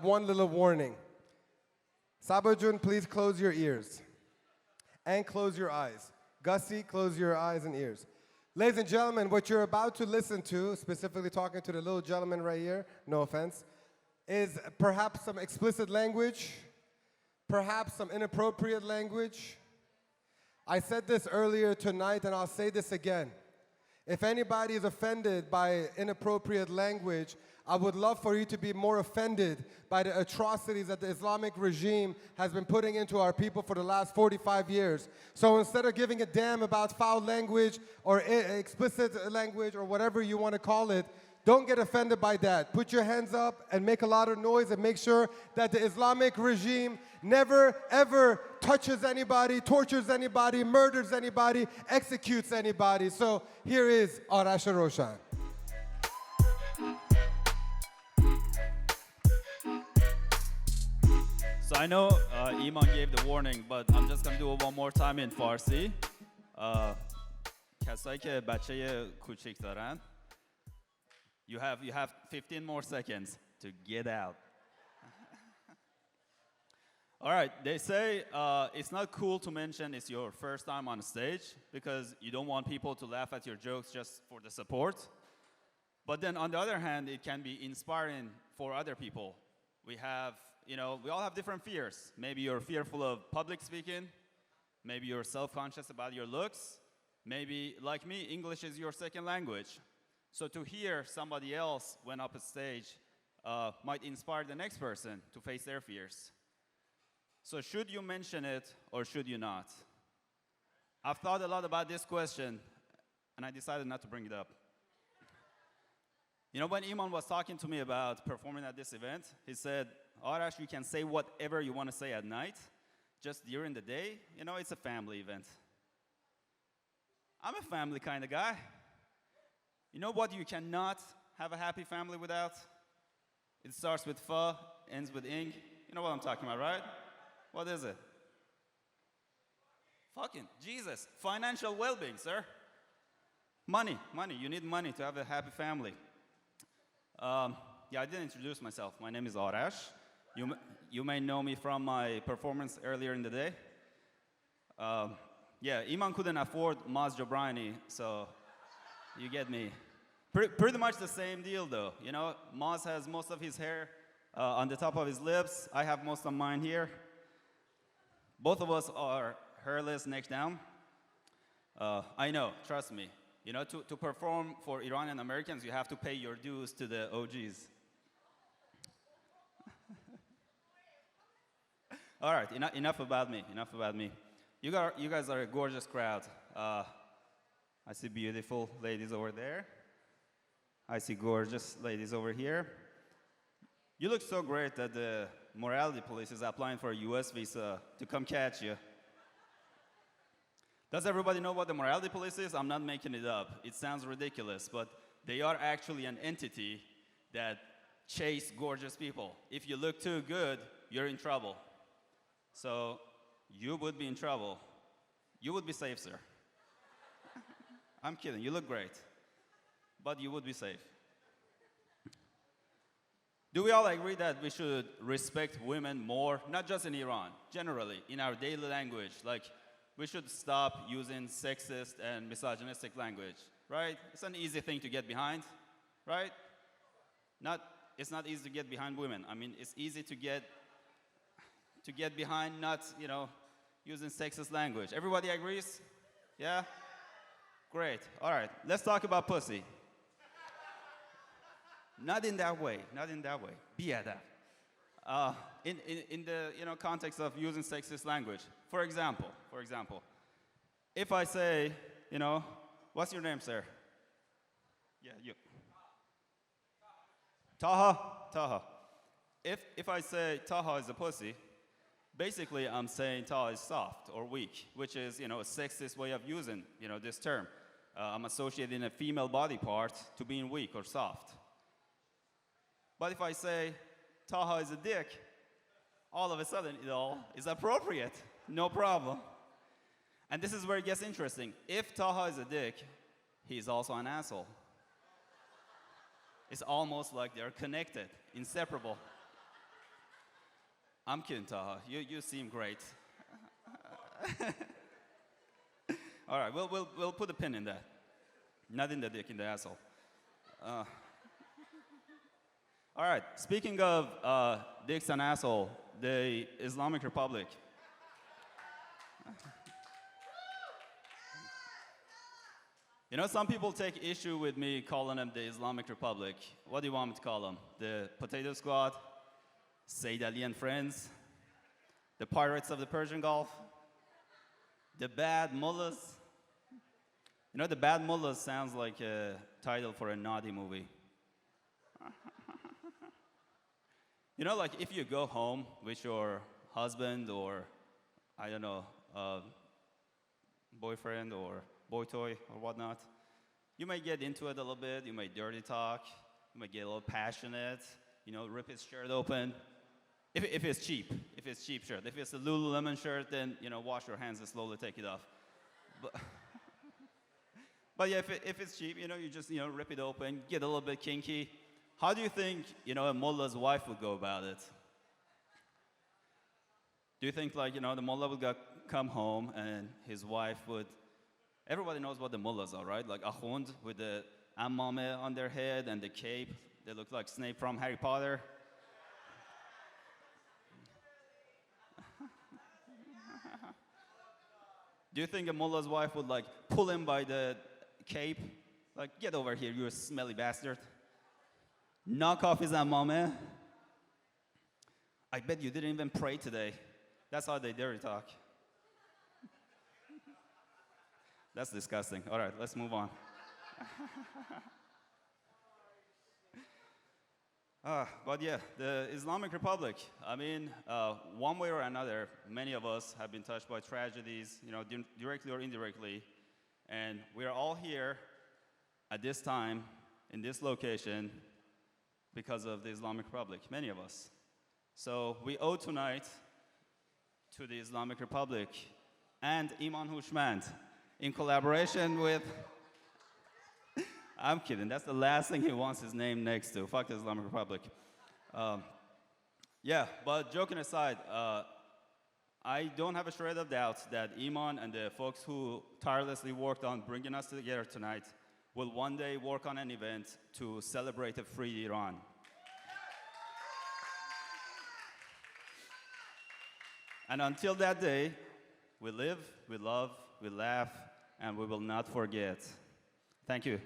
one little warning. Sabajun, please close your ears. And close your eyes. Gussie, close your eyes and ears. Ladies and gentlemen, what you're about to listen to, specifically talking to the little gentleman right here, no offense, is perhaps some explicit language, perhaps some inappropriate language. I said this earlier tonight, and I'll say this again. If anybody is offended by inappropriate language, I would love for you to be more offended by the atrocities that the Islamic regime has been putting into our people for the last 45 years. So instead of giving a damn about foul language or explicit language or whatever you want to call it, don't get offended by that. Put your hands up and make a lot of noise and make sure that the Islamic regime never, ever touches anybody, tortures anybody, murders anybody, executes anybody. So here is Arash Rowshan. So I know Iman gave the warning, but I'm just going to do it one more time in Farsi. کسایی که بچه کوچیک دارن, you have 15 more seconds to get out. All right, they say it's not cool to mention it's your first time on stage because you don't want people to laugh at your jokes just for the support. But then on the other hand, it can be inspiring for other people. We all have different fears. Maybe you're fearful of public speaking. Maybe you're self-conscious about your looks. Maybe, like me, English is your second language. So to hear somebody else went up a stage might inspire the next person to face their fears. So should you mention it or should you not? I've thought a lot about this question, and I decided not to bring it up. You know, when Iman was talking to me about performing at this event, he said, Arash, you can say whatever you want to say at night. Just during the day, it's a family event. I'm a family kind of guy. You know what you cannot have a happy family without? It starts with fa, ends with ing. You know what I'm talking about, right? What is it? Fucking Jesus. Financial well-being, sir. Money. You need money to have a happy family. I didn't introduce myself. My name is Arash. You may know me from my performance earlier in the day. Iman couldn't afford Maz Jobrani, so you get me. Pretty much the same deal, though. Maz has most of his hair on the top of his lips. I have most of mine here. Both of us are hairless, neck down. I know, trust me. To perform for Iranian Americans, you have to pay your dues to the OGs. All right, enough about me. You guys are a gorgeous crowd. I see beautiful ladies over there. I see gorgeous ladies over here. You look so great that the morality police is applying for a US visa to come catch you. Does everybody know what the morality police is? I'm not making it up. It sounds ridiculous, but they are actually an entity that chase gorgeous people. If you look too good, you're in trouble. So you would be in trouble. You would be safe, sir. I'm kidding. You look great. But you would be safe. Do we all agree that we should respect women more, not just in Iran, generally, in our daily language? Like, we should stop using sexist and misogynistic language, right? It's an easy thing to get behind, right? It's not easy to get behind women. I mean, it's easy to get behind not, using sexist language. Everybody agrees? Yeah? Great. All right. Let's talk about pussy. Not in that way. Biadab. In the context of using sexist language. For example, if I say, what's your name, sir? Yeah, you. Taha. If I say Taha is a pussy, basically I'm saying Taha is soft or weak, which is, a sexist way of using, this term. I'm associating a female body part to being weak or soft. But if I say Taha is a dick, all of a sudden it all is appropriate. No problem. And this is where it gets interesting. If Taha is a dick, he's also an asshole. It's almost like they're connected, inseparable. I'm kidding, Taha. You seem great. All right, we'll put a pin in that. Not in the dick, in the asshole. All right, speaking of dicks and asshole, the Islamic Republic. You know, some people take issue with me calling them the Islamic Republic. What do you want me to call them? The Potato Squad? Sayyid Ali and Friends? The Pirates of the Persian Gulf? The Bad Mullahs? You know, the Bad Mullahs sounds like a title for a naughty movie. You know, like if you go home with your husband or, I don't know, boyfriend or boy toy or whatnot, you might get into it a little bit, you might dirty talk, you might get a little passionate, you know, rip his shirt open. If it's cheap shirt. If it's a Lululemon shirt, then, you know, wash your hands and slowly take it off. But yeah, if it's cheap, you know, you just, you know, rip it open, get a little bit kinky. How do you think, you know, a mullah's wife would go about it? Do you think, like, you know, the mullah would come home and his wife would... Everybody knows what the mullahs are, right? Like akhund with the ammame on their head and the cape. They look like Snape from Harry Potter. Do you think a mullah's wife would, like, pull him by the cape? Like, get over here, you smelly bastard. Knock off his ammame. I bet you didn't even pray today. That's how they dirty talk. That's disgusting. All right, let's move on. But yeah, the Islamic Republic. I mean, one way or another, many of us have been touched by tragedies, you know, directly or indirectly. And we are all here at this time, in this location, because of the Islamic Republic, many of us. So we owe tonight to the Islamic Republic and Iman Hushmand, in collaboration with... I'm kidding, that's the last thing he wants his name next to. Fuck the Islamic Republic. Yeah, but joking aside, I don't have a shred of doubt that Iman and the folks who tirelessly worked on bringing us together tonight will one day work on an event to celebrate a free Iran. And until that day, we live, we love, we laugh, and we will not forget. Thank you.